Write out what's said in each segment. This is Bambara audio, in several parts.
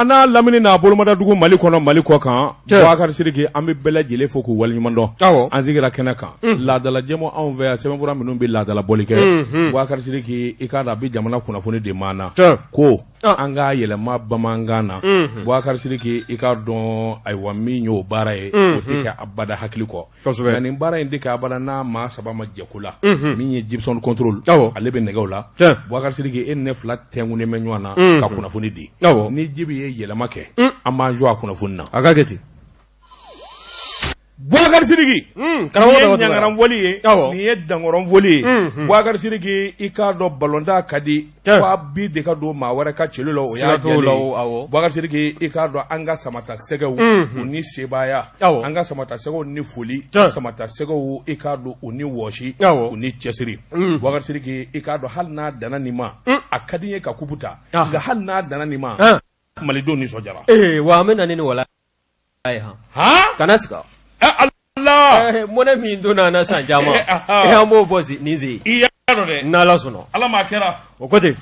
Ana lamini n'a bolomada dugu Mali kɔnɔ Mali kɔ kan Boubacar Sidiki an bɛ bɛɛ lajɛlen fo k'u waleɲuman dɔn an sigira kɛnɛ kan laadala jɛmu anw fɛ yan sɛbɛnfura minnu bɛ laadala bɔli kɛ Boubacar Sidiki i k'a dɔn a bɛ jamana kunnafoni de maana ko an ka yɛlɛma bamanankan na Boubacar Sidiki i k'a dɔn ayiwa min y'o baara ye o tɛ kɛ abada hakili kɔ nka nin baara in tɛ kɛ abada n'a maa saba ma jɛ ko la min ye Gibson control ale bɛ nɛgɛw la Boubacar Sidiki e ne fila tɛnkunnen bɛ ɲɔgɔn na ka kunnafoni di ni Jibi ye yɛlɛma kɛ an b'an jɔ a kunnafoni na a ka kɛ ten Boubacar Sidiki nin ye ɲangaranfɔli ye nin ye dankɔrɔnfɔli ye Boubacar Sidiki i k'a dɔn balontan ka di f'a bi de ka don maa wɛrɛ ka celu la o y'a jɛlen ye Boubacar Sidiki i k'a dɔn an ka samata sɛgɛw u ni sebaaya an ka samata sɛgɛw ni foli samata sɛgɛw i k'a dɔn u ni wɔsi u ni cɛsiri Boubacar Sidiki i k'a dɔn hali n'a danna nin ma a ka di n ye ka kupu ta nka hali n'a danna nin ma Malidenw nisɔndiyara wa an bɛ na ni nin wala ye kana siga Allah mɔnɛ min donna na san caman an b'o bɔ nin sen i y'a dɔn dɛ n'Ala sɔnna Ala m'a kɛra o ko ten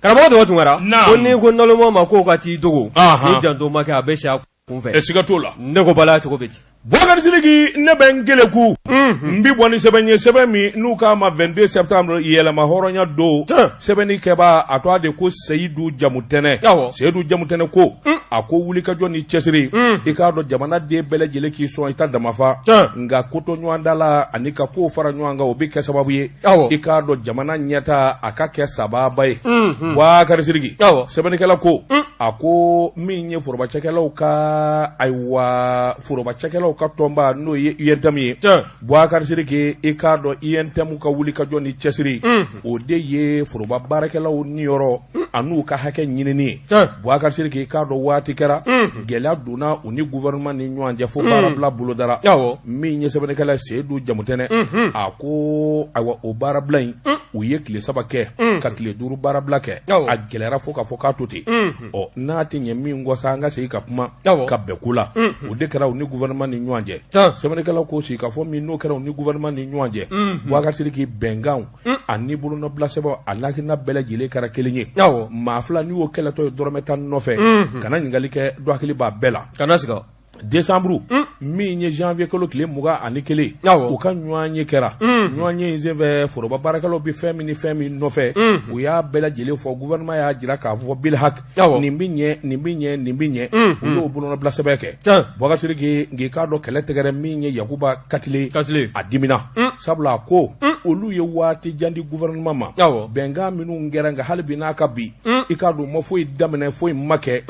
karamɔgɔ tɔgɔ tun kɛra ko ni ko naloma ma k'o ka t'i dogo ni janto ma kɛ a bɛ si a kun fɛ siga t'o la ne ko bala cogo bɛ ten Boubacar Sidiki ne bɛ n gele ku n bi bɔ ni sɛbɛn ye sɛbɛn min n'u k'a ma 22 septembre yɛlɛma hɔrɔnya don sɛbɛnni kɛbaa a tɔgɔ de ko Seyidu Jamutɛnɛ Seyidu Jamutɛnɛ ko a ko wulikajɔ ni cɛsiri i k'a dɔn jamana den bɛɛ lajɛlen k'i sɔn i ta damafa nka ko to ɲɔgɔn da la ani ka ko fara ɲɔgɔn kan o bɛ kɛ sababu ye i k'a dɔn jamana ɲɛta a ka kɛ sababa ye Boubacar Sidiki sɛbɛnnikɛla ko a ko min ye forobacɛkɛlaw ka ayiwa forobacɛkɛlaw ka tɔnba n'o ye UNTM ye Boubacar Sidiki i k'a dɔn UNTM ka wulikajɔ ni cɛsiri o de ye foroba baarakɛlaw niyɔrɔ an'u ka hakɛ ɲinini ye Boubacar Sidiki i k'a dɔn waati kɛra gɛlɛya donna u ni gouvernement ni ɲɔgɔn cɛ fo baarabila bolodara min ye sɛbɛnnikɛla Seyidu Jamutɛnɛ a ko ayiwa o baarabila in u ye tile 3 kɛ ka tile 5 baarabila kɛ a gɛlɛyara fo k'a fɔ k'a to ten n'a tɛ ɲɛ min kɔ sa an ka segin ka kuma ka bɛn ko la o de kɛra u ni gouvernement ni ɲɔgɔn cɛ sɛbɛnnikɛlaw ko sigi ka fɔ min n'o kɛra u ni gouvernement ni ɲɔgɔn cɛ Boubacar Sidiki bɛnkanw ani bolonɔbila sɛbɛnw a lakina bɛɛ lajɛlen kɛra kelen ye maa fila n'i y'o kɛlɛtɔ ye dɔrɔmɛ 10 nɔfɛ kana ɲininkali kɛ dɔ hakili b'a bɛɛ la kana siga décembre min ye janvier kalo tile 21 u ka ɲɔgɔn ye kɛra ɲɔgɔn ye in senfɛ foroba baarakɛlaw bɛ fɛn min ni fɛn min nɔfɛ u y'a bɛɛ lajɛlen fɔ gouvernement y'a jira k'a fɔ bilhak nin bɛ ɲɛ nin bɛ ɲɛ nin bɛ ɲɛ u y'o bolonɔbila sɛbɛn kɛ Boubacar Sidiki nka i k'a dɔn kɛlɛ tɛgɛrɛ min ye Yakuba Katile a dimina sabula a ko olu ye waati jan di gouvernement ma bɛnkan minnu kɛra nka hali bi n'a ka bi i k'a dɔn ma foyi daminɛ foyi ma kɛ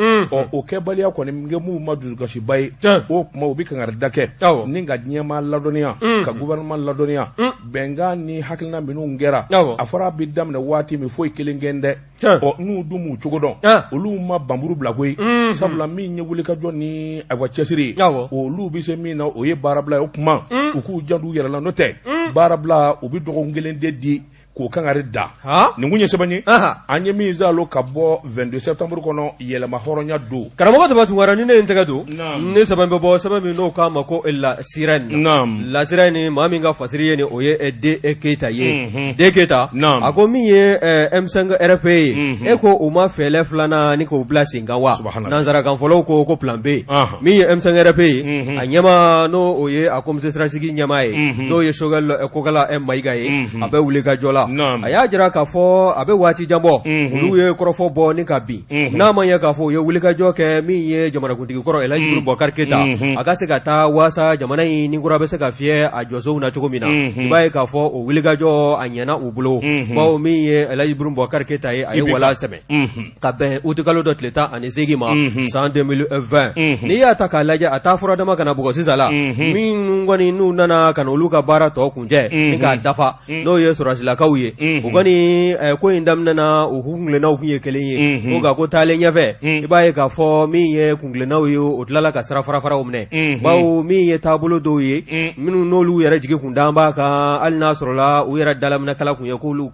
o kɛbaliya kɔni min kɛ mun ma dusukasiba ye o kuma u bɛ kangari da kɛ ni ka diɲɛmaa ladɔnniya ka gouvernement ladɔnniya bɛnkan ni hakilina minnu kɛra a fɔra a bɛ daminɛ waati min foyi kelen kɛ dɛ n'u dun m'u cogo dɔn olu ma banburu bila koyi sabula min ye wulikajɔ ni ayiwa cɛsiri ye olu bɛ se min na o ye baarabila ye o kuma u k'u janto u yɛrɛ la n'o tɛ baarabila u bɛ dɔgɔkun kelen de di k'o kangari da nin kun ye sɛbɛn ye an ye min zalo ka bɔ 22 septembre kɔnɔ yɛlɛma hɔrɔnya don karamɔgɔ tɛmɛ tun wɛrɛ ni ne ye n tɛgɛ don ne sɛbɛn bɛ bɔ sɛbɛn min n'o k'a ma ko lasira ni maa min ka fasiri ye ni o ye D Keita ye D Keita a ko min ye M5 RP ye e ko u ma fɛlɛ filanan ni k'o bila sen kan wa nanzarakan fɔlɔw ko plan B min ye M5 RP ye a ɲɛma n'o o ye a comité stratégique ɲɛma ye n'o ye Kokala Mayiga ye a bɛ wuli ka jɔ la a y'a jira k'a fɔ a bɛ waati jan bɔ olu ye kɔrɔfɔ bɔ ni ka bin n'a ma ɲɛ k'a fɔ u ye wulikajɔ kɛ min ye jamanakuntigi kɔrɔ Elhaji Boubacar Keita a ka se ka taa waasa jamana in ni kura bɛ se ka fiyɛ a jɔsow na cogo min na i b'a ye k'a fɔ o wulikajɔ a ɲɛna u bolo bawo min ye Elhaji Boubacar Keita ye a ye wala sɛbɛn ka bɛn août kalo dɔ tile 18 ma san 2020 n'i y'a ta k'a lajɛ a taa fura dama kana bugɔ sisan la min kɔni n'u nana ka na olu ka baara tɔ kuncɛ ni k'a dafa n'o ye sɔrɔsilakaw ye u kɔni ko in daminɛna u kuntilennaw kun ye kelen ye ko nka ko taalen ɲɛfɛ i b'a ye k'a fɔ min ye kuntilennaw ye o tilala ka sira farafaraw minɛ bawo min ye taabolo dɔw ye minnu n'olu yɛrɛ jigi kun d'an b'a kan hali n'a sɔrɔla u yɛrɛ dalaminɛkala kun ye k'olu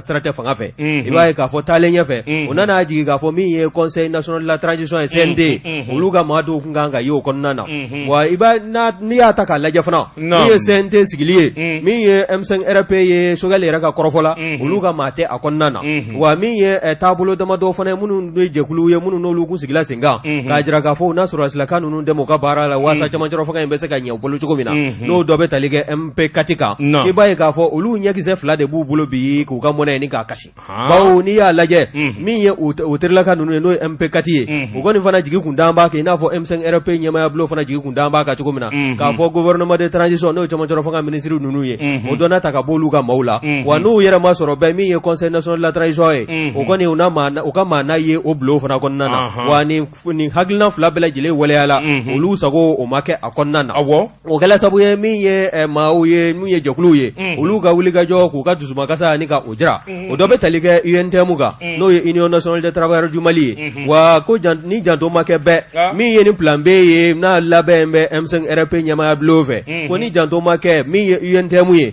sira tɛ fanga fɛ i b'a ye k'a fɔ taalen ɲɛfɛ u nana jigi k'a fɔ min ye conseil national de la transition ye CNT olu ka maa dɔw kun kan ka ye o kɔnɔna na wa i b'a n'i y'a ta k'a lajɛ fana min ye CNT sigili ye min ye M5 RP ye Choguel yɛrɛ ka kɔrɔfɔla olu ka maa tɛ a kɔnɔna na wa min ye taabolo damadɔ fana ye minnu ye jɛkulu ye minnu n'olu kun sigila sen kan k'a jira k'a fɔ n'a sɔrɔ silakan ninnu dɛmɛ u ka baara la waasa camancɛrɔ fanga in bɛ se ka ɲɛ u bolo cogo min na n'o dɔ bɛ tali kɛ MP4 kan i b'a ye k'a fɔ olu ɲɛkisɛ 2 de b'u bolo bi k'u ka mɔnɛ ni k'a kasi bawo n'i y'a lajɛ min ye u terilaka ninnu ye n'o ye MP4 ye u kɔni fana jigi kun d'an b'a kɛ i n'a fɔ M5 RP ɲɛmaya bulon fana jigi kun d'an b'a kan cogo min na k'a fɔ gouvernement de transition n'o ye camancɛrɔ fanga ministre ninnu ye o dɔnna ta ka bɔ olu ka maaw la wa n'u yɛrɛ ma sɔrɔ bɛɛ min ye conseil national de la transition ye o kɔni u ka maa n'a ye o bulon fana kɔnɔna na wa nin hakilina 2 bɛɛ lajɛlen waleyala olu sago o ma kɛ a kɔnɔna na o kɛla sabu ye min ye maaw ye min ye jɛkuluw ye olu ka wuli ka jɔ k'u ka dusumakasa ni ka o jira o dɔ bɛ tali kɛ UNTM kan n'o ye Union nationale des travailleurs du Mali ye wa ko ni janto ma kɛ bɛɛ min ye ni plan B ye n'a labɛn bɛ M5 RP ɲɛmaya bulon fɛ ko ni janto ma kɛ min ye UNTM ye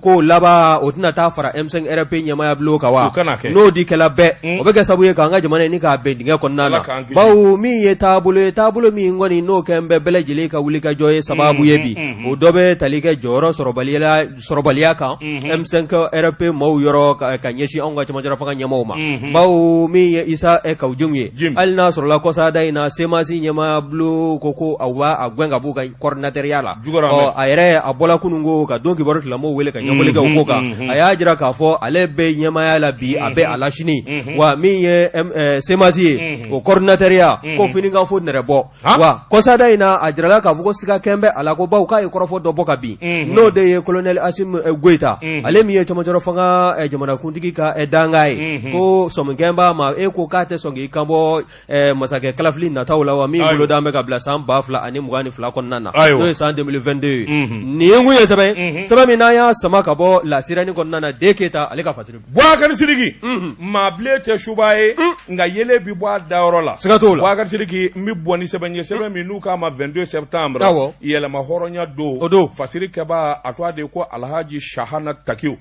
ko laban o tɛna taa fara M5 RP ɲɛmaya bulon kan wa n'o di kɛla bɛɛ o bɛ kɛ sabu ye k'an ka jamana ni k'a bɛn dingɛ kɔnɔna na bawo min ye taabolo min kɔni n'o kɛ bɛɛ lajɛlen ka wuli ka jɔ ye sababu ye bi o dɔ bɛ tali kɛ jɔyɔrɔ sɔrɔbaliya kan M5 RP maaw yɔrɔ ka ɲɛsin anw ka camancɛla fanga ɲɛmaaw ma bawo min ye Isa Kawujum ye hali n'a sɔrɔla kɔsada in na semasi ɲɛmaya bulon ko a gɛn ka b'u ka coordinateur ya la a yɛrɛ a bɔla kunun ko ka don kibaru tilamɔgɔw wele ka ɲɛfɔli kɛ o ko kan a y'a jira k'a fɔ ale bɛ ɲɛmaya la bi a bɛ a la sini wa min ye semasi ye o coordinateur ya ko fini kan fo nɛrɛ bɔ wa kɔsada in na a jirala k'a fɔ ko siga kɛn bɛ a la ko bawo k'a ye kɔrɔfɔ dɔ bɔ ka bin n'o de ye colonel Asim Goita ale min ye camancɛrɔ fanga jamanakuntigi ka danga ye ko sɔminkɛn b'a ma ko k'a tɛ sɔn k'i kan bɔ masakɛ kalafili nataw la wa min bolo d'an bɛ ka bila san 2022 kɔnɔna na n'o ye san 2022 ye nin ye kun ye sɛbɛn min n'an y'a sama ka bɔ lasirani kɔnɔna na de Keita ale ka fasiri Bouakar Sidiki maa bilen tɛ suba ye nka yele bi bɔ a dayɔrɔ la siga t'o la Bouakar Sidiki n bɛ bɔ ni sɛbɛn ye sɛbɛn min n'u k'a ma 22 septembre yɛlɛma hɔrɔnya don fasiri kɛba a tɔgɔ de ko Alhaji Shahana Takiw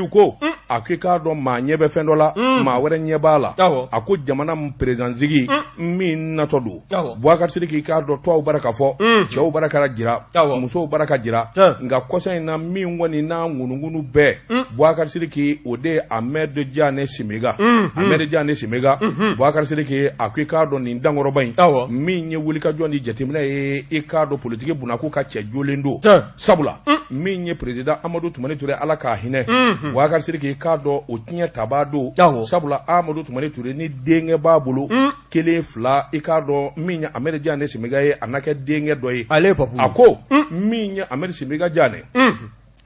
ko a ko i k'a dɔn maa ɲɛ bɛ fɛn dɔ la maa wɛrɛ ɲɛ b'a la a ko jamana présidentigi min natɔ don Bouakar Sidiki k'a dɔn tɔw bara ka fɔ cɛw bara ka jira musow bara ka jira nka kɔsa in na min kɔni n'a ŋunuŋunu bɛɛ Bouakar Sidiki o de ye Ahmed Diané Simega Bouakar Sidiki a ko i k'a dɔn nin dankɔrɔba in min ye wulikajɔ ni jateminɛ ye i k'a dɔn politiki bunako ka cɛ jolen don sabula min ye président Amadou Toumani Touré ala k'a hinɛ Bouakar Sidiki k'a dɔn o tiɲɛ tabaa don sabula Amadou Toumani Touré ni denkɛ b'a bolo 1 2 i k'a dɔn min ye Ahmed Diané Simega ye a na kɛ denkɛ dɔ ye a ko min ye Ahmed Simega Diané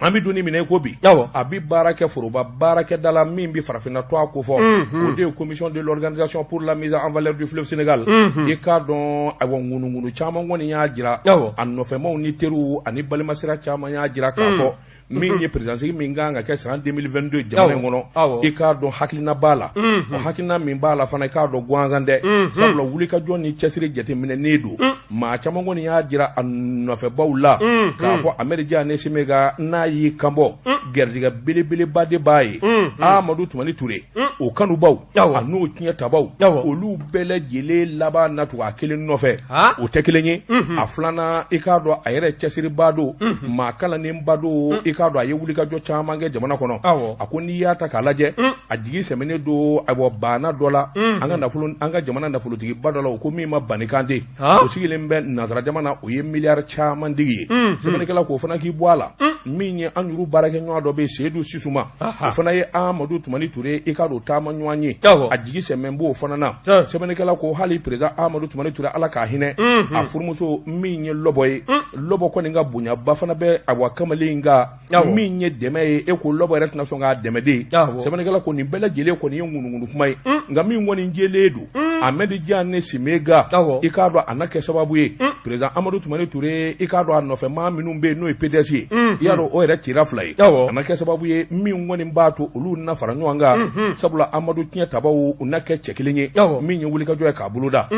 an bɛ doni minɛ ko bi a bɛ baara kɛ foroba baarakɛda la min bɛ farafinna to a ko fɔ o de ye commission de l'organisation pour la mise en valeur du fleuve Sénégal i k'a dɔn awa ŋunuŋunu caman kɔni y'a jira a nɔfɛmaw ni teriw ani balimasira caman y'a jira k'a fɔ min ye présidentsigi min kan ka kɛ san 2022 jamana in kɔnɔ i k'a dɔn hakilina b'a la o hakilina min b'a la fana i k'a dɔn gansan dɛ sabula wulikajɔ ni cɛsiri jateminɛnen don maa caman kɔni y'a jira a nɔfɛbaw la k'a fɔ Ahmed Diané Simega n'a y'i kanbɔ gɛrijɛgɛ belebeleba de b'a ye Amadou Toumani Touré o kanubaw a n'o tiɲɛ tabaw olu bɛɛ lajɛlen laban na tugu a kelen nɔfɛ o tɛ kelen ye a filanan i k'a dɔn a yɛrɛ cɛsiriba don maa kalannenba don i k'a dɔn a ye wulikajɔ caman kɛ jamana kɔnɔ a ko n'i y'a ta k'a lajɛ a jigi sɛmɛnen don baana dɔ la an ka jamana nafolotigiba dɔ la o ko min ma Banikante o sigilen bɛ nanzara jamana o ye miliyari caman digi ye sɛbɛnnikɛla k'o fana k'i bɔ a la min ye an yuru baarakɛɲɔgɔn dɔ bɛ yen Seydou Sisuma o fana ye Amadou Toumani Touré i k'a dɔn taama ɲɔgɔn ye a jigi sɛmɛn b'o fana na sɛbɛnnikɛla ko hali président Amadou Toumani Touré ala k'a hinɛ a furumuso min ye Lɔbɔ ye Lɔbɔ kɔni ka bonyaba fana bɛ kamalen ka min ye dɛmɛ ye e ko Lɔbɔ yɛrɛ tɛna sɔn k'a dɛmɛ de sɛbɛnnikɛla ko nin bɛɛ lajɛlen kɔni ye ŋunuŋunu kuma ye nka min kɔni jɛlen don Ahmed Diané Simega i k'a dɔn a na kɛ sababu ye président Amadou Toumani Touré i k'a dɔn a nɔfɛmaa minnu bɛ yen n'o ye PDS ye i y'a dɔn o yɛrɛ cira 2 ye a na kɛ sababu ye min kɔni b'a to olu na fara ɲɔgɔn kan sabula Amadou tiɲɛ tabaw u na kɛ cɛ kelen ye min ye wulikajɔ ye k'a bolo da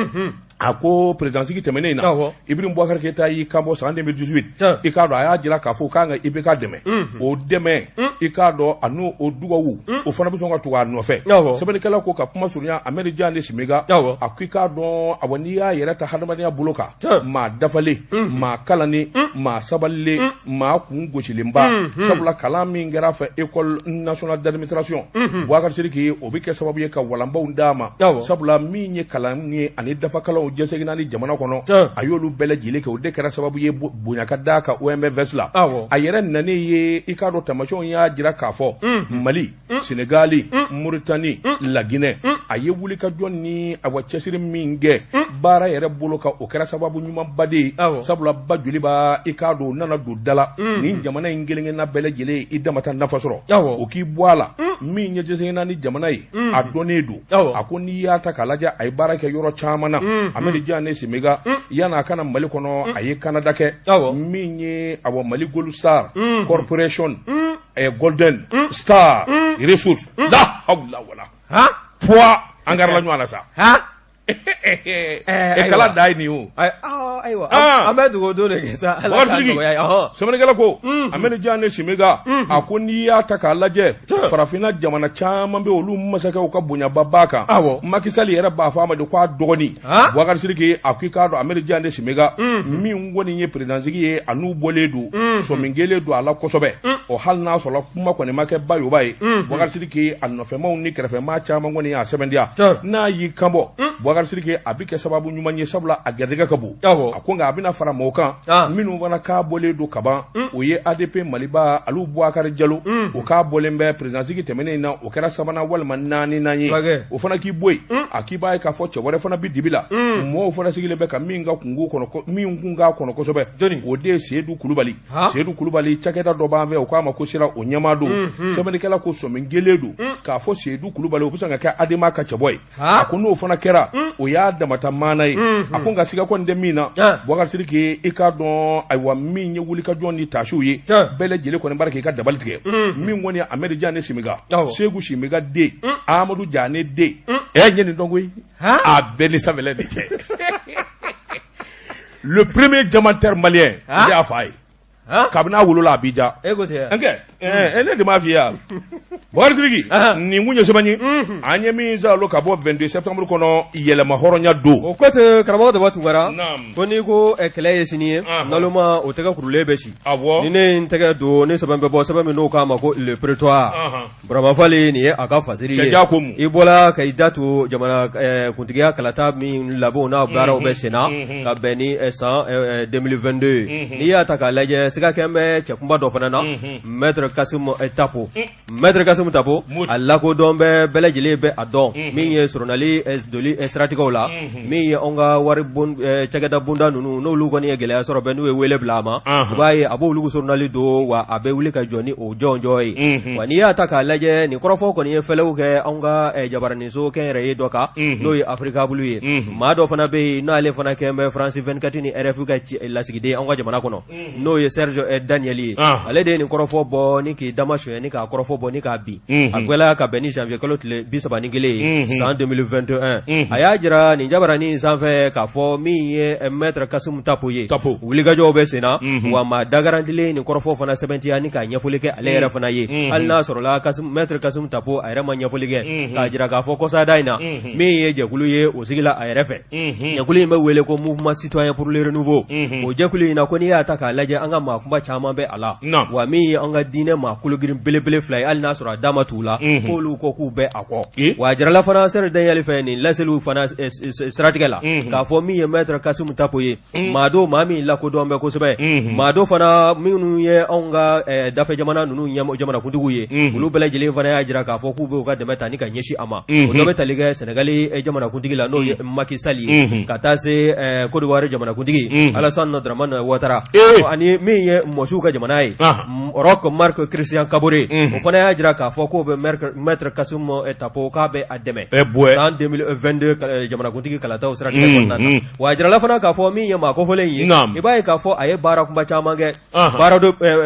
a ko présidentsigi tɛmɛnen na Ibrahim Boubacar Keita y'i kanbɔ san 2018 i k'a dɔn a y'a jira k'a fɔ k'an ka IBK dɛmɛ o dɛmɛ i k'a dɔn a n'o dugawu o fana bɛ sɔn ka tugu a nɔfɛ sɛbɛnnikɛla ko ka kuma surunya Ahmed Diane Simiga a ko i k'a dɔn awɔ n'i y'a yɛrɛ ta hadamadenya bolo kan maa dafalen maa kalannen maa sabalilen maa kun gosilenba sabula kalan min kɛra fɛ école nationale d'administration Boubacar Sidiki o bɛ kɛ sababu ye ka walanbaw d'a ma sabula min ye kalan ye ani dafa kalanw jɛsɛginna ni jamana kɔnɔ a y'olu bɛɛ lajɛlen kɛ o de kɛra sababu ye bonya ka d'a ka OMVS la a yɛrɛ nanen ye i k'a dɔn tamasiyɛnw y'a jira k'a fɔ Mali Sénégali Mauritanie La Guinée a ye wuli ka jɔ ni awa cɛsiri min kɛ baara yɛrɛ bolo ka o kɛra sababu ɲumanba de ye sabula ba joli b'a i k'a dɔn nana don dala ni jamana in kelenkelenna bɛɛ lajɛlen i damata nafa sɔrɔ o k'i bɔ a la min ye jɛsɛginna ni jamana ye a dɔnnen don a ko n'i y'a ta k'a lajɛ a ye baara kɛ yɔrɔ caman na Ahmed Diane Simiga yan'a a kana Mali kɔnɔ a ye Canada kɛ min ye awɔ Mali Gold Star Corporation Golden Star Resource la hawla wala poids an garala ɲɔgɔn na sa kala da ye nin o ayiwa an bɛ dugawu don de kɛ sa ala k'a nɔgɔya sɛbɛnnikɛla ko Ahmed Diane Simiga a ko n'i y'a ta k'a lajɛ farafinna jamana caman bɛ olu masakɛw ka bonyaba b'a kan Macky Sall yɛrɛ b'a fɔ a ma de k'a dɔgɔnin Boubacar Sidiki a ko i k'a dɔn Ahmed Diane Simiga min kɔni ye présidentsigi ye a n'u bɔlen don sɔmin kelen don a la kosɛbɛ o hali n'a sɔrɔ kuma kɔni ma kɛ bayoba ye Boubacar Sidiki a nɔfɛmaw ni kɛrɛfɛmaa caman kɔni y'a sɛbɛntiya n'a y'i kanbɔ Boubacar Sidiki a bɛ kɛ sababu ɲuman ye sabula a garijɛgɛ ka bon a ko nka a bɛna fara mɔgɔw kan minnu fana k'a bɔlen don kaban o ye ADP Maliba Alu Boubacar Diallo o k'a bɔlen bɛ présidentsigi tɛmɛnen na o kɛra sabanan walima naaninan ye o fana k'i bɔ yen a k'i b'a ye k'a fɔ cɛ wɛrɛ fana bɛ dibi la mɔgɔw fana sigilen bɛ ka min kun k'a kɔnɔ kosɛbɛ o de ye Seydou Kulubali cakɛda dɔ b'an fɛ o k'a ma ko sera o ɲɛmaa don sɛbɛnnikɛla ko sɔmin gelen don k'a fɔ Seydou Kulubali o bɛ sɔn ka kɛ ADEMA ka cɛbɔ ye a ko n'o fana kɛra o y'a damata maana ye a ko nka siga kɔni tɛ min na Boubacar Sidiki i k'a dɔn ayiwa min ye wulikajɔ ni tasiw ye bɛɛ lajɛlen kɔni b'a k'i ka dabali tigɛ min kɔni ye Ahmed Diane Simiga Seku Simiga den Amadou Diane den ɲɛ nin dɔn koyi a bɛɛ ni sanfɛlɛ de cɛ le premier diamantaire malien ne y'a fa ye kabini a wolola Abidjan ne de m'a f'i ye yan Boubacar Sidiki nin kun ye sɛbɛn ye an ye min zalo ka bɔ 22 septembre kɔnɔ yɛlɛma hɔrɔnya don o kɔfɛ karamɔgɔ Daba Tunkara ko n'i ko kɛlɛ ye sini ye naloma o tɛgɛ kurulen bɛ si ni ne n tɛgɛ don ne sɛbɛn bɛ bɔ sɛbɛn min n'o k'a ma ko le prétoire Burama Fale nin ye a ka fasiri ye i bɔra ka i da to jamana kuntigiya kalata min labɛnw n'a baaraw bɛ senna ka bɛn ni san 2022 n'i y'a ta k'a lajɛ siga kɛn bɛ cɛkunba dɔ fana na Maître Kassim Tapo Tapo a lakodɔn bɛɛ lajɛlen bɛ a dɔn min ye sɔrɔnali doli siratigɛw la min ye an ka wari cakɛda bonda ninnu n'olu kɔni ye gɛlɛya sɔrɔ bɛɛ n'u ye wele bila a ma u b'a ye a b'olu sɔrɔnali don wa a bɛ wuli ka jɔ ni o jɔnjɔ ye wa n'i y'a ta k'a lajɛ nin kɔrɔfɔ kɔni ye fɛlɛw kɛ an ka jabaraniso kɛnyɛrɛye dɔ kan n'o ye Afrika Bulu ye maa dɔ fana bɛ yen n'ale fana kɛn bɛ France 24 ni RFI ka lasigiden an ka jamana kɔnɔ n'o ye Serge Daniel ye ale de ye nin kɔrɔfɔ bɔ ni k'i dama sonyɛ ni k'a kɔrɔfɔ bɔ ni k'a bi a gwɛlɛya ka bɛn ni janvier kalo tile 31 ye san 2021 a y'a jira nin jabaranin sanfɛ k'a fɔ min ye Maître Kassim Tapo ye wulikajɔw bɛ senna wa maa dagarantilen nin kɔrɔfɔ fana sɛbɛntiya ni k'a ɲɛfɔli kɛ ale yɛrɛ fana ye hali n'a sɔrɔla Maître Kassim Tapo a yɛrɛ ma ɲɛfɔli kɛ k'a jira k'a fɔ kɔsada in na min ye jɛkulu ye o sigila a yɛrɛ fɛ jɛkulu in bɛ wele ko mouvement citoyen pour le renouveau o jɛkulu in na ko n'i y'a ta k'a lajɛ an ka maakunba caman bɛ a la wa min ye an ka diinɛ maa kologirin belebele fila ye hali n'a sɔrɔ a dama t'u la k'olu ko k'u bɛ a kɔ wa a jirala fana Serge Daniel fɛ nin laseliw fana siratigɛ la k'a fɔ min ye Maître Kassim Tapo ye maa min lakodɔn bɛ kosɛbɛ maa dɔ fana minnu ye anw ka dafɛ jamana ninnu jamanakuntigiw ye olu bɛɛ lajɛlen fana y'a jira k'a fɔ k'u bɛ u ka dɛmɛ ta ni ka ɲɛsin a ma o dɔ bɛ tali kɛ Senegali jamanakuntigi la n'o ye Macky Sall ye ka taa se Côte d'Ivoire jamanakuntigi Alassane Dramane Ouattara ani min ye Mɔsiw ka jamana ye Roch Marc Christian Kabore o fana y'a jira k'a fɔ k'o bɛ maître Kasimu Tapo k'a bɛ a dɛmɛ san 2022 jamanakuntigi kalataw siratigɛ kɔnɔna na wa a jirala fana k'a fɔ min ye maa kofɔlen ye i b'a ye k'a fɔ a ye baara kunba caman kɛ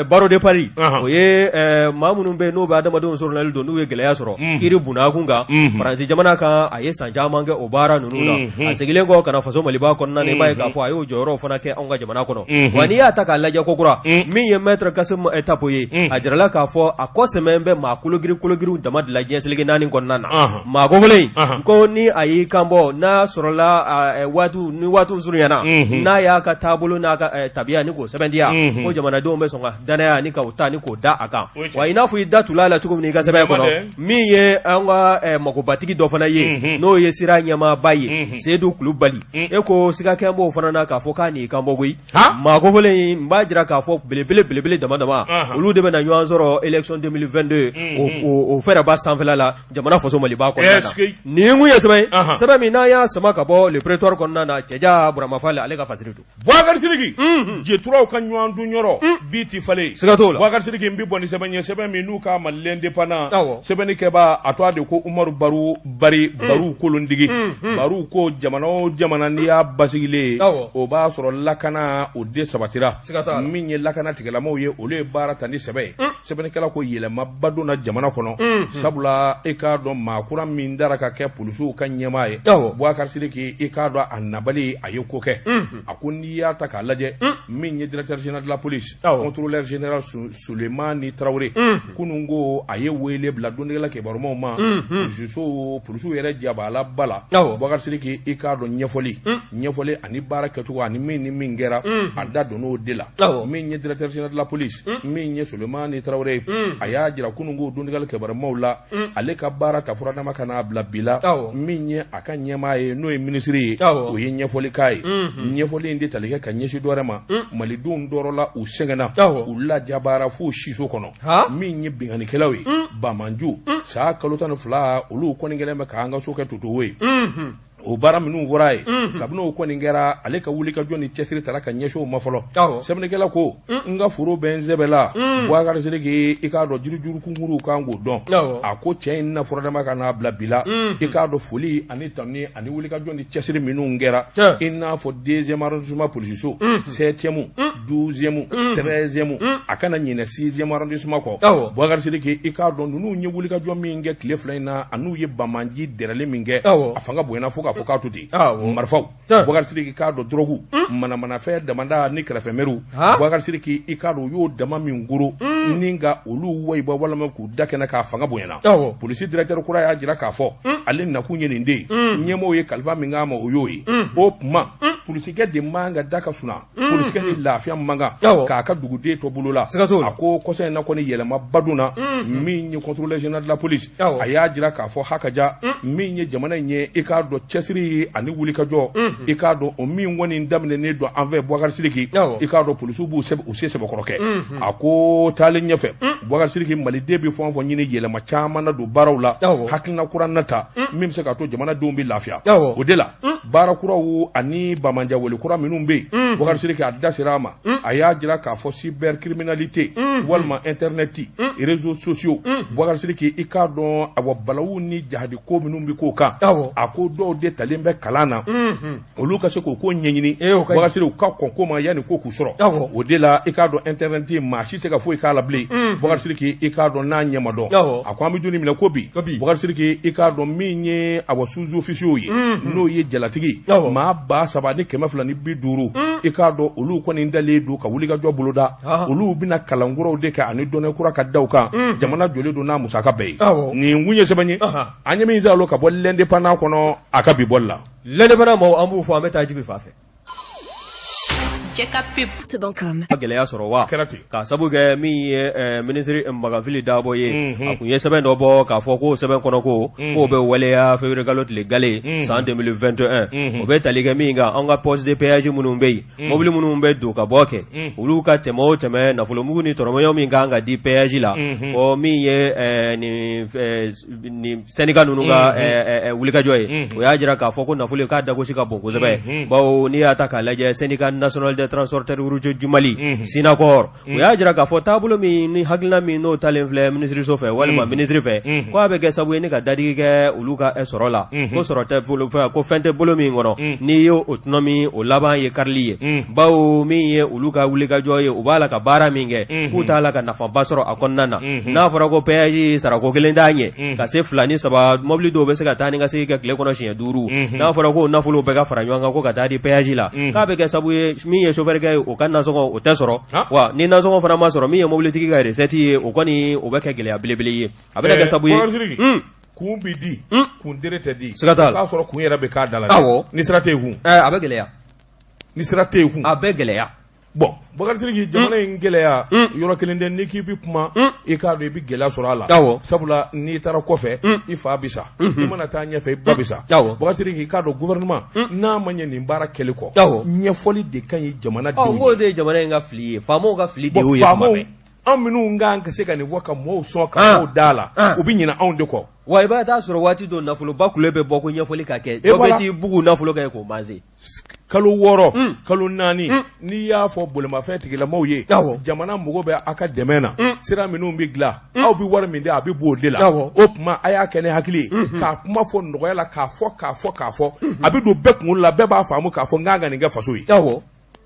baro de Paris o ye maa minnu bɛ n'o bɛ adamadenw sɔrɔnali don n'u ye gɛlɛya sɔrɔ kiri bunakun kan Faransi jamana kan a ye san caman kɛ o baara ninnu na a segilen kɔ kana faso Maliba kɔnɔna na i b'a ye k'a fɔ a y'o jɔyɔrɔw fana kɛ anw ka jamana kɔnɔ wa n'i y'a ta k'a lajɛ kokura min ye maître Kasimu Tapo ye a jirala k'a fɔ a kɔ sɛmɛ bɛ maa kologiriw dama de la diɲɛ seleke naani kɔnɔna na maa kofɔlen ko ni a y'i kanbɔ n'a sɔrɔla waatiw surunyana n'a y'a ka taabolo n'a ka tabiya ni k'o sɛbɛntiya ko jamanadenw bɛ sɔn ka danaya ni k'o ta ni k'o da a kan wa i n'a fɔ i da tula la cogo min i ka sɛbɛn kɔnɔ min ye an ka magobatigi dɔ fana ye n'o ye sira ɲɛmaaba ye Seydou Kulubali e ko sigakɛ b'o fana na k'a fɔ k'a n'i kanbɔ koyi maa kofɔlen n b'a jira k'a fɔ belebele dama olu de bɛ na ɲɔgɔn sɔrɔ élection 2022 o fɛrɛba sanfɛla la jamana faso Maliba kɔnɔna na nin kun ye sɛbɛn min n'a y'a sama ka bɔ le prétoire kɔnɔna na cɛja Burama Fale ale ka fasiri don Boubacar Sidiki jeturaw ka ɲɔgɔn dun yɔrɔ bi ti falen siga t'o la Boubacar Sidiki n bi bɔ ni sɛbɛn ye sɛbɛn min n'u ka Malien indépendant sɛbɛnni kɛba a tɔgɔ de ko Umaru Baru kolondigi Baru ko jamana o jamana n'i y'a basigilen o b'a sɔrɔ lakana o de sabatira min ye lakana tigɛlamaw ye olu ye baara ta ni sɛbɛn ye sɛbɛnnikɛla ko yɛlɛmaba donna jamana kɔnɔ sabula i k'a dɔn maa kura min dara ka kɛ polisiw ka ɲɛmaa ye Boubacar Sidiki i k'a dɔn a nabali a ye ko kɛ a ko n'i y'a ta k'a lajɛ min ye directeur général de la police contrôleur général Sulemani Traoré kunun ko a ye wele bila dondikɛla kibarumaw ma polisiw yɛrɛ jabala bala Boubacar Sidiki i k'a dɔn ɲɛfɔli ani baara kɛcogo ani min kɛra a da donn'o de la min ye directeur général de la police min ye Sulemani Traoré a y'a jira kunun ko dondikɛla kibarumaw la ale ka baara ta furadama ka n'a bila bi la min ye a ka ɲɛmaa ye n'o ye ministre ye o ye ɲɛfɔli k'a ye ɲɛfɔli in de tali kɛ ka ɲɛsin dɔ wɛrɛ ma malidenw dɔrɔla u sɛgɛnna u lajabaara fo siso kɔnɔ min ye binganikɛlaw ye Bamanju saa kalo 12 olu kɔni kɛlen bɛ k'an ka so kɛ tutuwo ye o baara minnu fɔra ye kabini o kɔni kɛra ale ka wuli ka jɔ ni cɛsiri tara ka ɲɛsin o ma fɔlɔ sɛbɛnnikɛla ko n ka foro bɛ n sɛbɛ la Boubacar Sidiki i k'a dɔn jirijuru kunkuruw kan k'o dɔn a ko cɛ in na furadama ka n'a bila bi la i k'a dɔn foli ani tanuni ani wuli ka jɔ ni cɛsiri minnu kɛra i n'a fɔ 2e arrondissement polisiso 7e 12e 13e a kana ɲinɛ 6e arrondissement kɔ Boubacar Sidiki i k'a dɔn ninnu ye wuli ka jɔ min kɛ tile fila in na an'u ye Bamanji dɛrɛli min kɛ a fanga bonyana fo fo k'a to ten marifaw Boubacar Sidiki k'a dɔn drogue manamanafɛn damanda ni kɛrɛfɛmɛriw Boubacar Sidiki i k'a dɔn u y'o dama min goro ni ka olu wayiba walima k'u da kɛnɛ k'a fanga bonyana polisi directeur kura y'a jira k'a fɔ ale nakun ye nin den ɲɛmɔgɔw ye kalifa min k'a ma o y'o ye o tuma polisikɛ de man ka da ka suna polisikɛ ni lafiya man kan k'a ka duguden tɔ bolo la a ko kɔsɔn in na kɔni yɛlɛma badun na min ye contrôleur général de la police a y'a jira k'a fɔ hakaja min ye jamana in ye i k'a dɔn cɛsiri ani wuli ka jɔ i k'a dɔn o min kɔni daminɛnen don an fɛ Boubacar Sidiki i k'a dɔn polisiw b'u se sɛbɛkɔrɔ kɛ a ko taalen ɲɛfɛ Boubacar Sidiki maliden bɛ fɛn o fɛn ɲini yɛlɛma caman na don baaraw la hakilina kura nata min bɛ se k'a to jamanadenw bɛ lafiya o de la baara kuraw ani Bamanja wele kura minnu bɛ yen Boubacar Sidiki a da sera a ma a y'a jira k'a fɔ cybercriminalité walima internet réseaux sociaux Boubacar Sidiki i k'a dɔn a balawu ni jahadi ko minnu bɛ k'o kan a ko dɔw de talen bɛ kalan na olu ka se k'o ko ɲɛɲini Boubacar Sidiki u ka kɔn ko ma yanni ko k'u sɔrɔ o de la i k'a dɔn internet maa si se ka foyi k'a la bilen Boubacar Sidiki i k'a dɔn n'a ɲɛma dɔn a ko an bɛ joli minɛ ko bi Boubacar Sidiki i k'a dɔn min ye sous-officiers ye n'o ye jalatigi maa 3,250 i k'a dɔn olu kɔni dalen don ka wuli ka jɔ boloda olu bɛna kalankuraw de kɛ ani dɔnnɛ kura ka daw kan jamana jɔlen don n'a musaka bɛɛ ye nin kun ye sɛbɛn ye an ɲɛ min salo ka bɔ l'indépendant kɔnɔ a ka bi bɔli la l'indépendant mɔgɔw an b'u fɔ an bɛ taa Jibi fan fɛ Jekafo.com gɛlɛya sɔrɔ wa k'a sabu kɛ min ye ministre Magafili Dabo ye a kun ye sɛbɛn dɔ bɔ k'a fɔ ko sɛbɛn kɔnɔ ko k'o bɛ waleya février kalo tile gale san 2021 o bɛ tali kɛ min kan an ka poste de péage minnu bɛ yen mobili minnu bɛ don ka bɔ kɛ olu ka tɛmɛ o tɛmɛ nafolomugu ni tɔrɔmɔɲɔ min kan ka di péage la o min ye nin syndicat ninnu ka wulikajɔ ye o y'a jira k'a fɔ ko nafolo k'a dagosi ka bon kosɛbɛ bawo n'i y'a ta k'a lajɛ syndicat national des des transporteurs routiers du Mali Sinakor o y'a jira k'a fɔ taabolo min ni hakilina min n'o talen filɛ ministre fɛ walima ministre fɛ ko a bɛ kɛ sababu ye ni ka dadigi kɛ olu ka sɔrɔ la ko sɔrɔ tɛ bolo fɛ ko fɛn tɛ bolo min kɔnɔ n'i ye o tɔnɔ min o laban ye karili ye bawo min ye olu ka wulikajɔ ye u b'a la ka baara min kɛ k'u t'a la ka nafaba sɔrɔ a kɔnɔna na n'a fɔra ko péage sarako kelen t'a ɲɛ ka se 2 ni 3 mobili dɔw bɛ se ka taa ni ka segin kɛ tile kɔnɔ siɲɛ 5 n'a fɔra ko nafolo bɛɛ ka fara ɲɔgɔn kan ko ka taa di péage la k'a bɛ kɛ sababu ye min ye chauffeur kɛ o ka nasɔngɔ o tɛ sɔrɔ wa ni nasɔngɔ fana ma sɔrɔ min ye mobilitigi ka recette ye o kɔni o bɛ kɛ gɛlɛya belebele ye a bɛ kɛ sababu ye kun bi di kun dere tɛ di siga t'a la k'a sɔrɔ kun yɛrɛ bɛ k'a da la ni sira tɛ yen kun a bɛ gɛlɛya ni sira tɛ yen kun a bɛ gɛlɛya bon Bakari Sidiki jamana in gɛlɛya yɔrɔ kelen tɛ n'i k'i bi kuma i k'a dɔn i bɛ gɛlɛya sɔrɔ a la sabula n'i taara kɔfɛ i fa bi sa i mana taa ɲɛfɛ i ba bi sa Bakari Sidiki k'a dɔn gouvernement n'a ma ɲɛ nin baara kɛli kɔ ɲɛfɔli de ka ɲi jamana denw ye n'o de ye jamana in ka fili ye faamaw ka fili de y'o ye kuma bɛɛ an minnu kan ka se ka nin fɔ ka mɔɔw sɔn ka mɔɔw da la u bɛ ɲinɛ anw de kɔ wa i b'a taa sɔrɔ waati dɔ nafoloba kule bɛ bɔ ko ɲɛfɔli ka kɛ dɔ bɛ t'i bugu nafolo kɛ k'o manse kalo 6 kalo 4 n'i y'a fɔ bolimafɛn tigilamaw ye jamana mago bɛ a ka dɛmɛ na sira minnu bɛ dilan aw bɛ wari min di a bɛ bɔ o de la o tuma a y'a kɛ ne hakili ye k'a kuma fɔ nɔgɔya la k'a fɔ a bɛ don bɛɛ kunkolo la bɛɛ b'a faamu k'a fɔ n kan ka nin kɛ faso ye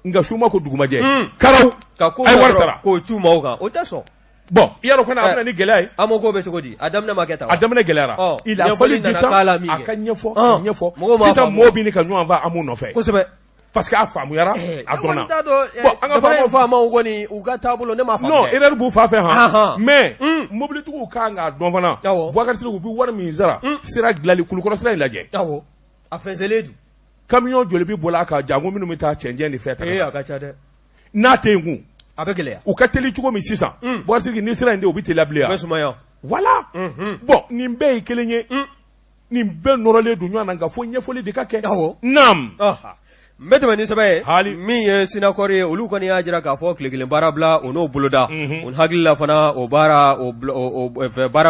nka su ma ko dugumajɛ karaw ka ko wari sara k'o tu maaw kan o tɛ sɔn bon i y'a dɔn fana a bɛna ni gɛlɛya ye an ma ko bɛ cogo di a daminɛ ma kɛ tan a daminɛ gɛlɛyara il a fallu du temps a ka ɲɛfɔ sisan mɔgɔw bɛ ni ka ɲɔgɔn fɛ an m'u nɔfɛ kosɛbɛ parce que a faamuyara a dɔnna bon an ka faamaw kɔni u ka taabolo ne ma faamu non erreur b'u fa fɛ han mais mobilitigiw kan k'a dɔn fana Bakari Sidiki u bɛ wari min sara sira dilanli Kulukɔrɔ sira in lajɛ a fɛnsɛnlen don camion joli bɛ boli a kan janko minnu bɛ taa cɛncɛn ni fɛn ta a ka ca dɛ n'a tɛ yen kun a bɛ gɛlɛya u ka teli cogo min sisan Bakari Sidiki ni sira in de u bɛ teliya bilen a bɛ sumaya voilà bon nin bɛɛ ye kelen ye nin bɛɛ nɔrɔlen don ɲɔgɔn na nka fo ɲɛfɔli de ka kɛ naam n bɛ tɛmɛ ni sɛbɛn ye min ye Sinakɔri ye olu kɔni y'a jira k'a fɔ tile kelen baara bila o n'o boloda o hakili la fana o baara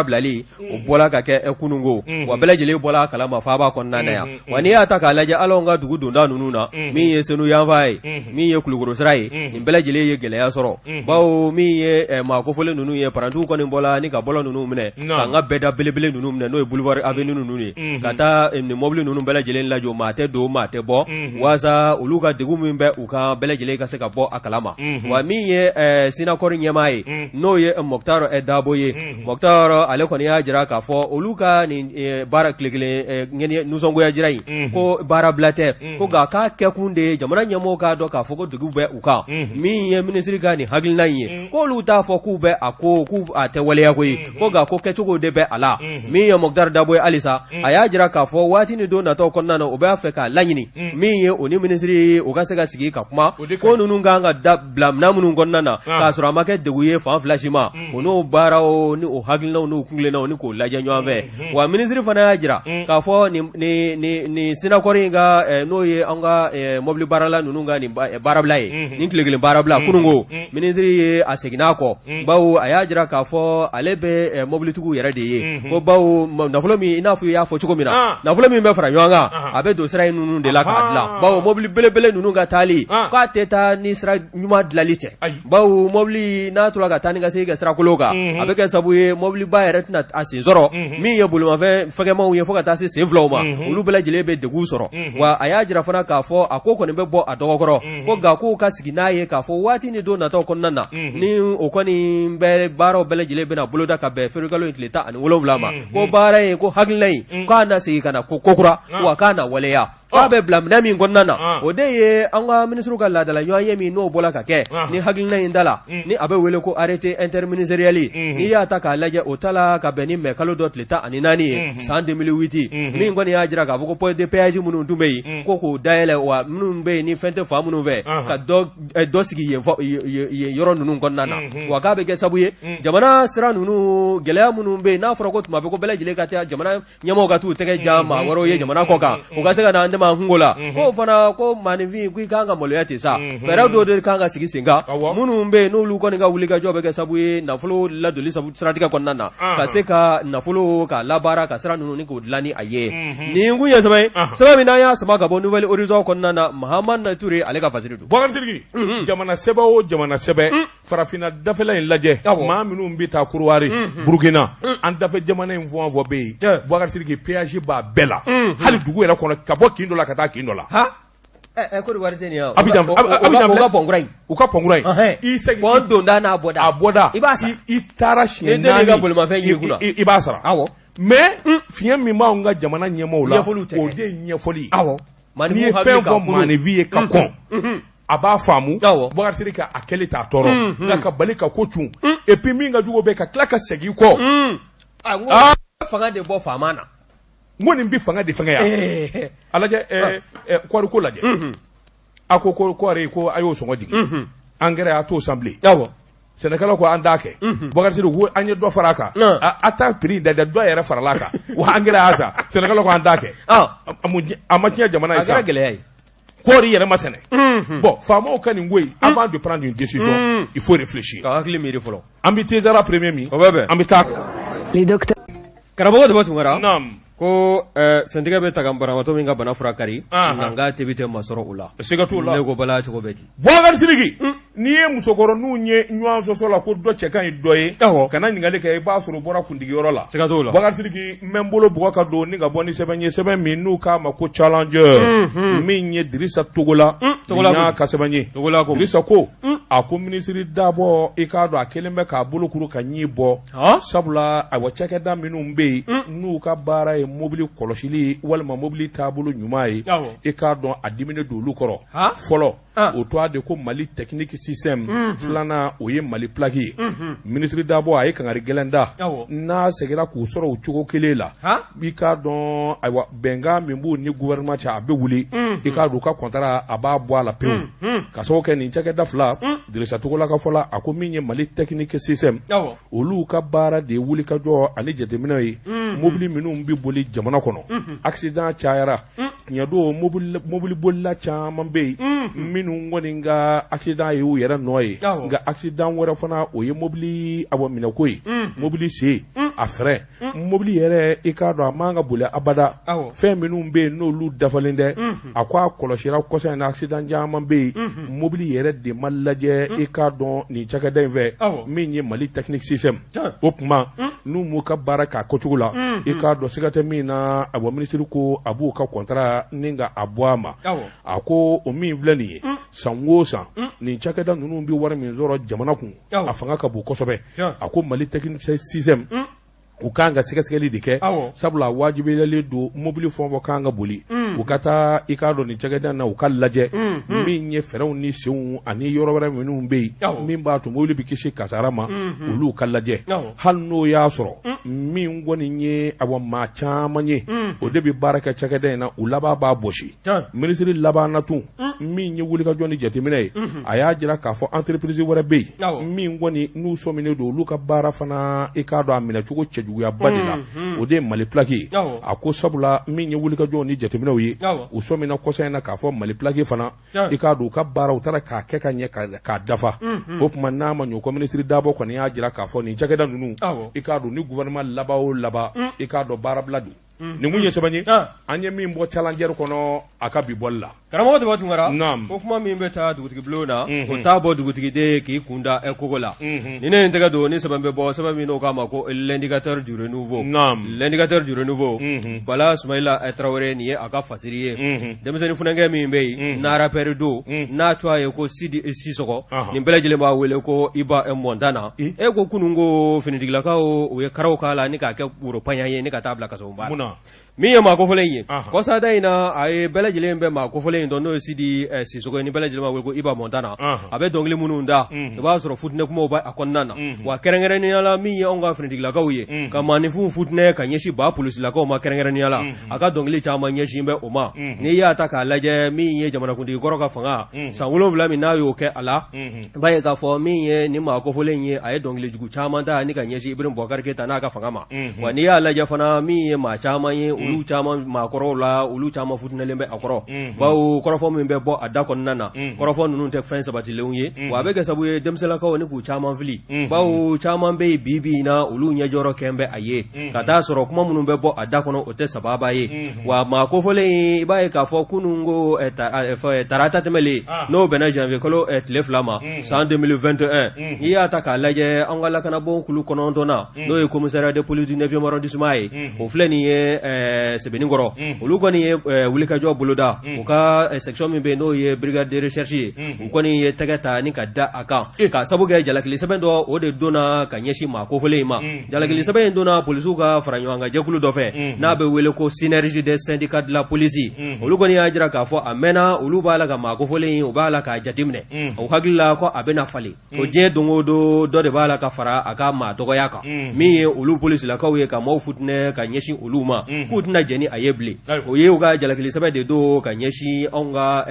bilali o bɔla ka kɛ kununko wa bɛɛ lajɛlen bɔla a kalama faaba kɔnɔna na yan wa n'i y'a ta k'a lajɛ hali anw ka dugu donda ninnu na min ye Senu yanfan ye min ye Kulukɔrɔ sira ye nin bɛɛ lajɛlen ye gɛlɛya sɔrɔ bawo min ye maakofɔlen ninnu ye parantiw kɔni bɔla ni ka bɔlɔ ninnu minɛ k'an ka bɛɛda belebele ninnu minɛ n'o ye Boulevard Avenue ninnu ye ka taa nin mobili ninnu bɛɛ lajɛlen lajɔ maa tɛ don maa tɛ bɔ waasa olu ka degun min bɛ u ka bɛɛ lajɛlen ka se ka bɔ a kalama wa min ye Sinakɔri ɲɛmaa ye n'o ye Mɔkutari Dabo ye Mɔkutari ale kɔni y'a jira k'a fɔ olu ka nin baara tile kelen nisɔngoya jira in ko baara bila tɛ ko nka k'a kɛkun de ye jamana ɲɛmɔgɔw k'a dɔn k'a fɔ ko degun bɛ u kan min ye minisiri ka nin hakilina in ye k'olu t'a fɔ k'u bɛ a ko k'u a tɛ waleya koyi ko nka ko kɛcogo de bɛ a la min ye Mɔkutari Dabo ye halisa a y'a jira k'a fɔ waati ni don nataw kɔnɔna na o b'a fɛ k'a laɲini min ye o ni minisiri o ka se ka sigi ka kuma ko ninnu kan ka bila minɛn minnu kɔnɔna na k'a sɔrɔ a ma kɛ degun ye fan fila si ma o n'o baaraw ni o hakilinaw n'o kunkilennaw ni k'o lajɛ ɲɔgɔn fɛ wa minisiri fana y'a jira k'a fɔ nin Sinakɔri in ka n'o ye an ka mobili baarala ninnu ka nin baarabila ye nin tile kelen baarabila kununko minisiri ye a seginna a kɔ bawo a y'a jira k'a fɔ ale bɛ mobilitigiw yɛrɛ de ye ko bawo nafolo min i n'a fɔ i y'a fɔ cogo min na nafolo min bɛ fara ɲɔgɔn kan a bɛ don sira in ninnu de la k'a dilan bawo mobili belebele ninnu ka taali k'a tɛ taa ni sira ɲuman dilali cɛ bawo mobili n'a tora ka taa ni ka segin kɛ sirakolon kan a bɛ kɛ sababu ye mobiliba yɛrɛ tɛna a sen sɔrɔ min ye bolimafɛn fɛgɛmanw ye fo ka taa se sen filaw ma olu bɛɛ lajɛlen bɛ degun sɔrɔ wa a y'a jira fana k'a fɔ a ko kɔni bɛ bɔ a dɔgɔkɔrɔ ko nka k'u ka sigi n'a ye k'a fɔ waati ni don nataw kɔnɔna na ni o kɔni bɛ baaraw bɛɛ lajɛlen bɛna boloda ka bɛn feerukalo in tile 17 ma ko baara in ko hakilina in k'a na segin ka na ko kokura wa k'a na waleya k'a bɛ bila minɛ min kɔnɔna na o de ye an ka minisiriw ka laadala ɲɔgɔn ye min n'o bɔla ka kɛ ni hakilina in da la ni a bɛ wele ko arrêté interministériel n'i y'a ta k'a lajɛ o ta la ka bɛn ni mai kalo dɔ tile 14 ye san 2008 min kɔni y'a jira k'a fɔ ko point de péage minnu tun bɛ yen ko k'o dayɛlɛ wa minnu bɛ yen ni fɛn tɛ fan minnu fɛ ka dɔ sigi yen yɔrɔ ninnu kɔnɔna na wa k'a bɛ kɛ sababu ye jamana sira ninnu gɛlɛya minnu bɛ yen n'a fɔra ko tuma bɛ ko bɛɛ lajɛlen ka taa jamana ɲɛmɔgɔw ka t'u tɛgɛ jan maa wɛrɛw ye jamana kɔ kan u ka se ka na yɛlɛma hungo la ko fana ko maninfin ko i kan ka maloya ten sa fɛɛrɛ dɔw de kan ka sigi sen kan minnu bɛ yen n'olu kɔni ka wuli ka jɔ bɛ kɛ sabu ye nafolo ladoli siratigɛ kɔnɔna na ka se ka nafolo ka labaara ka sira ninnu ni k'o dilan ni a ye nin kun ye sɛbɛn min n'an y'a sama ka bɔ nouvelle horizon kɔnɔna na Mahamana Ture ale ka fasiri don Bakari Sidiki jamana sɛbɛ o jamana sɛbɛ farafinna dafɛla in lajɛ maa minnu bɛ taa Kurwari Burkina an dafɛ jamana in fɔn fɔ bɛ yen Bakari Sidiki péage b'a bɛɛ la hali dugu yɛrɛ kɔnɔ ka bɔ kin dɔ la ka taa kin dɔ la ko de wari tɛ nin ye Abidjan u ka pɔnkura in u ka pɔnkura in i segin pɔn donda n'a bɔda a bɔda i b'a sara i taara siɲɛ naani ka bolimafɛn y'i kunna i b'a sara mais fiɲɛ min b'anw ka jamana ɲɛmaaw la o de ye ɲɛfɔli n'i ye fɛn fɔ maninfin ye ka kɔn a b'a faamu Bakari Sidiki a kɛlen t'a tɔɔrɔ nka ka bali ka ko cun et puis min ka jugu bɛ ka tila ka segin kɔ fanga de bɔ faama na n ko nin bɛ fanga de fɛngɛ yan a lajɛ kɔɔri ko lajɛ a ko kɔɔri ko a y'o sɔngɔ jigin engrais a t'o san bilen sɛnɛkɛlaw ko an t'a kɛ Bakari Sidiki ko an ye dɔ fara a kan a ta prix da dɔ yɛrɛ farala a kan wa engrais y'a san sɛnɛkɛlaw ko an t'a kɛ a ma tiɲɛ jamana ye sa a kɛra gɛlɛya ye kɔɔri yɛrɛ ma sɛnɛ bon faamaw ka nin ko in avant de prendre une décision il faut réfléchir ka hakili miiri fɔlɔ an bɛ Tezara premier min o bɛ bɛn an bɛ taa karamɔgɔ de b'a tunkara ko sɛntigɛ bɛ ta ka banabaatɔ min ka bana fura kari nka n ka tebi tɛ masɔrɔ o la siga t'o la ne ko bala cogo bɛ di Bakari Sidiki n'i ye musokɔrɔninw ye ɲɔgɔn sɔsɔ la ko dɔ cɛ ka ɲi dɔ ye kana ɲininkali kɛ i b'a sɔrɔ o bɔra kuntigiyɔrɔ la siga t'o la Bakari Sidiki n bɛ n bolo bugɔ ka don ni ka bɔ ni sɛbɛn ye sɛbɛn min n'u k'a ma ko challenger min ye Dirisa Togola y'a ka sɛbɛn ye Dirisa ko a ko minisiri Dabo i k'a dɔn a kelen bɛ k'a bolo kuru ka ɲi bɔ sabula a wa cakɛda minnu bɛ yen n'u ka baara ye mobili kɔlɔsili walima mobili taabolo ɲuman ye i k'a dɔn a dimine don olu kɔrɔ fɔlɔ o to a de ko Mali technique système filanan o ye Mali plaque ye minisiri Dabo a ye kangari gɛlɛn da n'a seginna k'u sɔrɔ o cogo kelen la i k'a dɔn ayiwa bɛnkan min b'u ni gouvernement cɛ a bɛ wuli i k'a dɔn u ka contrat a b'a bɔ a la pewu ka sababu kɛ nin cakɛda fila Dirisa Togola ka fɔ la a ko min ye Mali technique système olu ka baara de ye wuli ka jɔ ani jateminɛw ye mobili minnu bɛ boli jamana kɔnɔ accident cayara tiɲɛ don mobili bolila caman bɛ yen minnu kɔni ka accident ye u yɛrɛ nɔ ye nka accident wɛrɛ fana o ye mobili minɛko ye mobili sen a fɛrɛ mobili yɛrɛ i k'a dɔn a man ka boli abada fɛn minnu bɛ yen n'olu dafalen tɛ a ko a kɔlɔsira kɔsɔn in na accident caman bɛ yen mobili yɛrɛ de ma lajɛ i k'a dɔn nin cakɛda in fɛ min ye Mali technique système o tuma n'u m'u ka baara k'a kɛcogo la i k'a dɔn siga tɛ min na a bɔ minisiri ko a b'u ka contrat ni ka a bɔ a ma a ko o min filɛ nin ye san o san nin cakɛda ninnu bɛ wari min sɔrɔ jamana kun a fanga ka bon kosɛbɛ a ko Mali technique système u kan ka sɛgɛsɛgɛli de kɛ sabula wajibiyalen don mobili fɛn fɔ kan ka boli u ka taa i k'a dɔn nin cakɛda na u ka lajɛ min ye fɛɛrɛw ni senw ani yɔrɔ wɛrɛ minnu bɛ yen min b'a to mobili bɛ kisi kasara ma olu ka lajɛ hali n'o y'a sɔrɔ min kɔni ye maa caman ye o de bɛ baara kɛ cakɛda in na u laban b'a bɔsi minisiri laban na tun min ye wulikajɔ ni jateminɛ ye a y'a jira k'a fɔ entreprise wɛrɛ bɛ yen min kɔni n'u sɔminen don olu ka baara fana i k'a dɔn a minɛcogo cɛjuguyaba de la o de ye Mali plaque ye a ko sabula min ye wulikajɔ ni jateminɛw ye u sɔmina kɔsɔn in na k'a fɔ Mali plaque fana i k'a dɔn u ka baara u taara k'a kɛ ka ɲɛ k'a dafa o tuma n'a ma ɲɛ ko minisiri Dabo kɔni y'a jira k'a fɔ nin cakɛda ninnu i k'a dɔn ni gouvernement laban o laban i k'a dɔn baarabila don nin kun ye sɛbɛn ye an ye min bɔ challenger kɔnɔ a ka bi bɔli la karamɔgɔ de b'a tunkara ko kuma min bɛ taa dugutigi bulon na o t'a bɔ dugutigiden k'i kun da kogo la ni ne ye n tɛgɛ don ni sɛbɛn bɛ bɔ sɛbɛn min n'o k'a ma ko l'indicateur du renouveau l'indicateur du renouveau Bala Sumayila Tarawele nin ye a ka fasiri ye denmisɛnnin funankɛ min bɛ yen n'a rappeur don n'a tɔ a ye ko Sisɔgɔ nin bɛɛ lajɛlen b'a wele ko Iba Montana e ko kunun ko finitigilakaw u ye karaw k'a la ni k'a kɛ woropanya ye ni ka taa bila kaso baara min ye maa kofɔlen ye kɔsada in na a ye bɛɛ lajɛlen bɛ maa kofɔlen in dɔn n'o ye Sidi Sisɔgɔ ye ni bɛɛ lajɛlen b'a wele ko Iba Montana a bɛ dɔnkili minnu da i b'a sɔrɔ futinɛ kumaw b'a kɔnɔna na wa kɛrɛnkɛrɛnnenya la min ye anw ka finitigilakaw ye ka maaninfinw futinɛ ka ɲɛsin ba polisilakaw ma kɛrɛnkɛrɛnnenya la a ka dɔnkili caman ɲɛsin bɛ o ma n'i y'a ta k'a lajɛ min ye jamanakuntigi kɔrɔ ka fanga san 7 min n'a y'o kɛ a la i b'a ye k'a fɔ min ye nin maa kofɔlen ye a ye dɔnkili jugu caman ta ni ka ɲɛsin Ibrahim Boubacar Keita n'a ka fanga ma wa n'i y'a lajɛ fana min ye maa caman ye olu caman maakɔrɔw la olu caman futunalen bɛ a kɔrɔ bawo kɔrɔfɔ min bɛ bɔ a da kɔnɔna na kɔrɔfɔ ninnu tɛ fɛn sabatilenw ye wa a bɛ kɛ sabu ye denmisɛnninlakaw ni k'u caman fili bawo caman bɛ yen bi in na olu ɲɛjɔrɔ kɛn bɛ a ye ka taa sɔrɔ kuma minnu bɛ bɔ a da kɔnɔ o tɛ sababa ye wa maa kofɔlen i b'a ye k'a fɔ kunun ko tarata tɛmɛlen n'o bɛnna janvier kalo tile 2 ma san 2021 i y'a ta k'a lajɛ an ka lakanabɔ kulu 9nan n'o ye commissariat de police du 9e arrondissement ye o filɛ nin ye Sɛbɛninkɔrɔ olu kɔni ye wulikajɔ boloda u ka section min bɛ n'o ye brigade de recherche ye u kɔni ye tɛgɛ ta ni ka da a kan ka sabu kɛ jalakili sɛbɛn dɔ o de donna ka ɲɛsin maa kofɔlen ma jalakili sɛbɛn in donna polisiw ka fara ɲɔgɔn kan jɛkulu dɔ fɛ n'a bɛ wele ko synergie des syndicats de la police olu kɔni y'a jira k'a fɔ a mɛnna olu b'a la ka maa kofɔlen u b'a la k'a jateminɛ u hakili la ko a bɛna falen ko diɲɛ don o don dɔ de b'a la ka fara a ka maa dɔgɔya kan min ye olu polisilakaw ye ka maaw futinɛ ka ɲɛsin olu ma k'u tɛna jɛni a ye bilen o ye u ka jalakili sɛbɛn de don ka ɲɛsin anw ka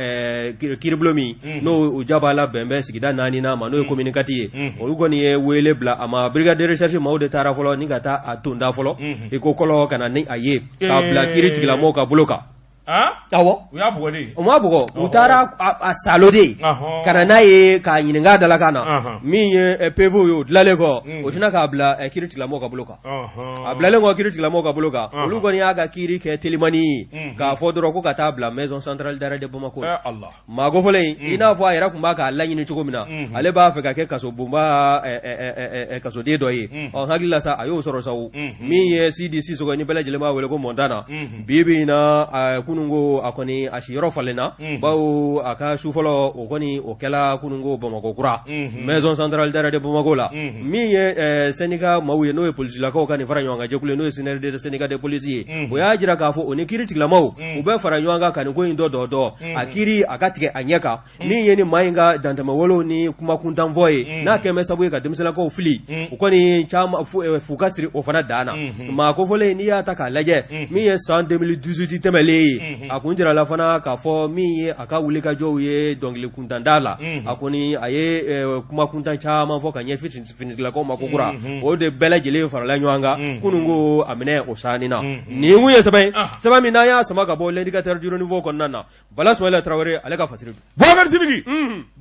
kiiribulon min n'o u ja b'a la bɛnbɛn sigida 4nan ma n'o ye communicati ye olu kɔni ye wele bila a ma brigade de recherche maaw de taara fɔlɔ ni ka taa a tonda fɔlɔ i ko kɔlɔ ka na ni a ye k'a bila kiiri tigilamɔgɔw ka bolo kan awɔ u y'a bugɔ de u m'a bugɔ u taara a salo de ka na n'a ye k'a ɲininka dalakan na min ye PV ye o dilanlen kɔ o tɛna k'a bila kiiri tigilamɔgɔw ka bolo kan a bilalen kɔ kiiri tigilamɔgɔw ka bolo kan olu kɔni y'a ka kiiri kɛ telimani ye k'a fɔ dɔrɔn ko ka taa bila maison centrale d'arrêt de Bamako maa kofɔlen i n'a fɔ a yɛrɛ tun b'a k'a laɲini cogo min na ale b'a fɛ ka kɛ kaso bonba kasoden dɔ ye hakili la sa a y'o sɔrɔ sa min ye Sidi Sisoko ni bɛɛ lajɛlen b'a wele ko Montana bi in na kunungo a kɔni a siyɔrɔ falenna bawo a ka su fɔlɔ o kɔni o kɛla kunungo Bamakɔ kura maison centrale d'arrêt de Bamako la min ye syndicat maaw ye n'o ye polisilakaw ka nin fara ɲɔgɔn kan jɛkulu n'o ye synergie des syndicats de police ye o y'a jira k'a fɔ o ni kiiri tigilamaw u bɛ fara ɲɔgɔn kan ka nin ko in dɔ a kiiri a ka tigɛ a ɲɛ kan min ye ni maa in ka dantɛmɛwalew ni kuma kuntanfɔ ye n'a kɛmɛ sabu ye ka denmisɛnninlakaw fili u kɔni caman fu ka siri o fana dan na maa kofɔlen n'i y'a ta k'a lajɛ min ye san 2018 tɛmɛlen ye a kun jirala fana k'a fɔ min ye a ka wulikajɔw ye dɔnkili kuntanda la a kɔni a ye kuma kuntan caman fɔ ka ɲɛ finitigilakaw ma kokura o de bɛɛ lajɛlen farala ɲɔgɔn kan kunungo a minɛ o saani na nin kun ye sɛbɛn min n'an y'a sama ka bɔ l'indicateur du renouveau kɔnɔna na Bala Sumayila Traoré ale ka fasiri don Boubacar Sidiki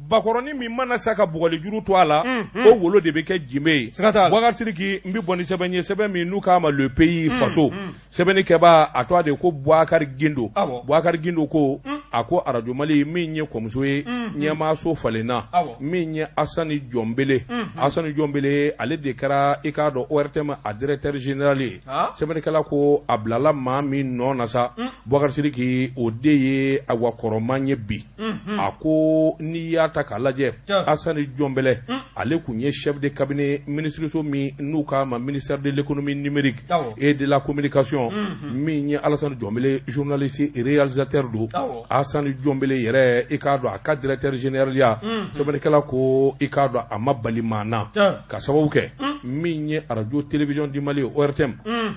bakɔrɔni min mana sa ka bugɔli juru to a la o wolo de bɛ kɛ jime ye Boubacar Sidiki n bɛ bɔ ni sɛbɛn ye sɛbɛn min n'u k'a ma le pays faso sɛbɛnnikɛba a tɔgɔ de ko Boubacar Gindo Boubacar Gindo ko a ko Radio Mali min ye kɔmuso ye ɲɛmaaso falenna min ye Asani Jɔnbele Asani Jɔnbele ale de kɛra i k'a dɔn ORTM a directeur général ye sɛbɛnnikɛla ko a bilala maa min nɔ na sa Boubacar Sidiki o de ye a wakɔrɔman ye bi a ko n'i y'a ta k'a lajɛ Asani Jɔnbele ale kun ye chef de cabinet ministreso min n'u k'a ma ministère de l'économie numérique et de la communication min ye Alassane Jɔnbele journaliste et réalisateur do Asani Jɔnbele yɛrɛ i k'a dɔn a ka directeur général ya sɛbɛnnikɛla ko i k'a dɔn a ma bali maa na ka sababu kɛ min ye radio télévision du Mali ORTM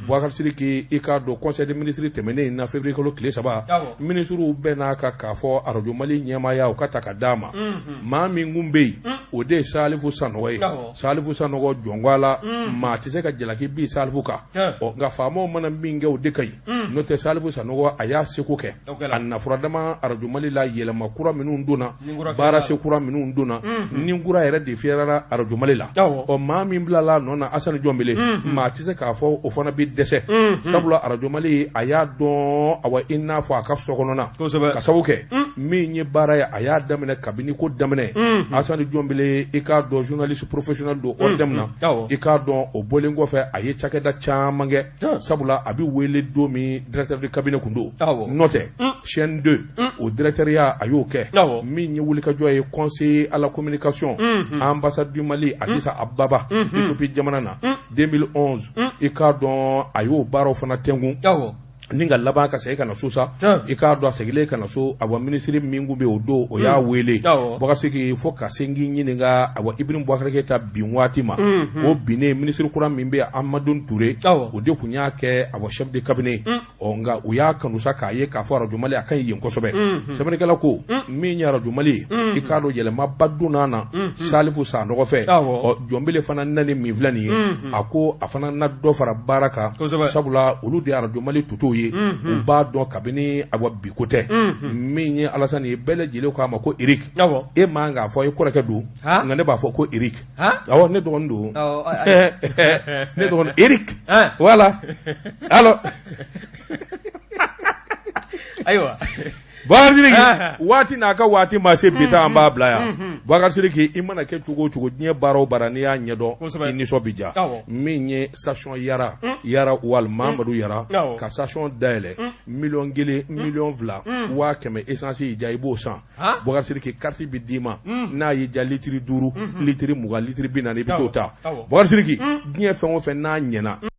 Boubacar Sidiki i k'a dɔn conseil des ministres tɛmɛnen na février kalo tile 3 ministres bɛɛ n'a ka k'a fɔ radio Mali ɲɛmaaya u ka ta ka d'a ma maa min kun bɛ yen o de ye Salifu Sanɔgɔ ye Salifu Sanɔgɔ jɔngwala maa tɛ se ka jalaki bi Salifu kan nka faamaw mana min kɛ o de ka ɲi n'o tɛ Salifu Sanɔgɔ a y'a seko kɛ a nafuradama radio Mali la yɛlɛma kura minnu donna baara se kura minnu donna ni kura yɛrɛ de fiyɛrɛra radio Mali la maa min bilala nɔ na Asani Jɔnbele maa tɛ se k'a fɔ o fana bɛ dɛsɛ sabula radio Mali a y'a dɔn awa i n'a fɔ a ka sokɔnɔna ka sababu kɛ min ye baara ye a y'a daminɛ kabini ko daminɛ Asani Jɔnbele i k'a dɔn journaliste professionnel do ORTM na i k'a dɔn o bɔlen kɔfɛ a ye cakɛda caman kɛ sabula a bɛ wele don min directeur de cabinet kun do n'o tɛ chaîne 2 o directeur ya a y'o kɛ min ye wulikajɔ ye conseiller à la communication ambassade du Mali Adissa Ababa Éthiopie jamana na 2011 i k'a dɔn a y'o baaraw fana tɛngun ni ka laban ka segin ka na so sa i k'a dɔn a segilen ka na so a wa minisiri min kun bɛ o don o y'a wele Boubacar Sidiki fo ka se k'i ɲininka a wa Ibrahim Boubacar Keita bin waati ma o binnen minisiri kura min bɛ Amadou Touré o de kun y'a kɛ a wa chef de cabinet nka u y'a kanu sa k'a ye k'a fɔ radio Mali a ka ɲi yen kosɛbɛ sɛbɛnnikɛla ko min ye radio Mali i k'a dɔn yɛlɛmaba donna na Salifu Sanɔgɔ fɛ Jɔnbele fana nani min filɛ nin ye a ko a fana na dɔ fara baara kan sabula olu de radio Mali tutu ye ye u b'a dɔn kabini awa bi ko tɛ min ye Alasani ye bɛɛ lajɛlen k'a ma ko Eric e man k'a fɔ e kɔrɔkɛ don nka ne b'a fɔ ko Eric awɔ ne dɔgɔnin don ne dɔgɔnin Eric voilà alors ayiwa Bakari Sidiki waati n'a ka waati ma se bi ta an b'a bila yan Bakari Sidiki i mana kɛ cogo o cogo diɲɛ baara o baara n'i y'a ɲɛdɔn i nisɔn bi diya min ye station Yara wal Mamadu Yara ka station dayɛlɛ 1,000,000 1,200,000 1000 essence y'i diya i b'o san Bakari Sidiki carte bi d'i ma n'a y'i diya litiri 5 litiri 20 litiri 40 i bɛ t'o ta Bakari Sidiki diɲɛ fɛn o fɛn n'a ɲɛna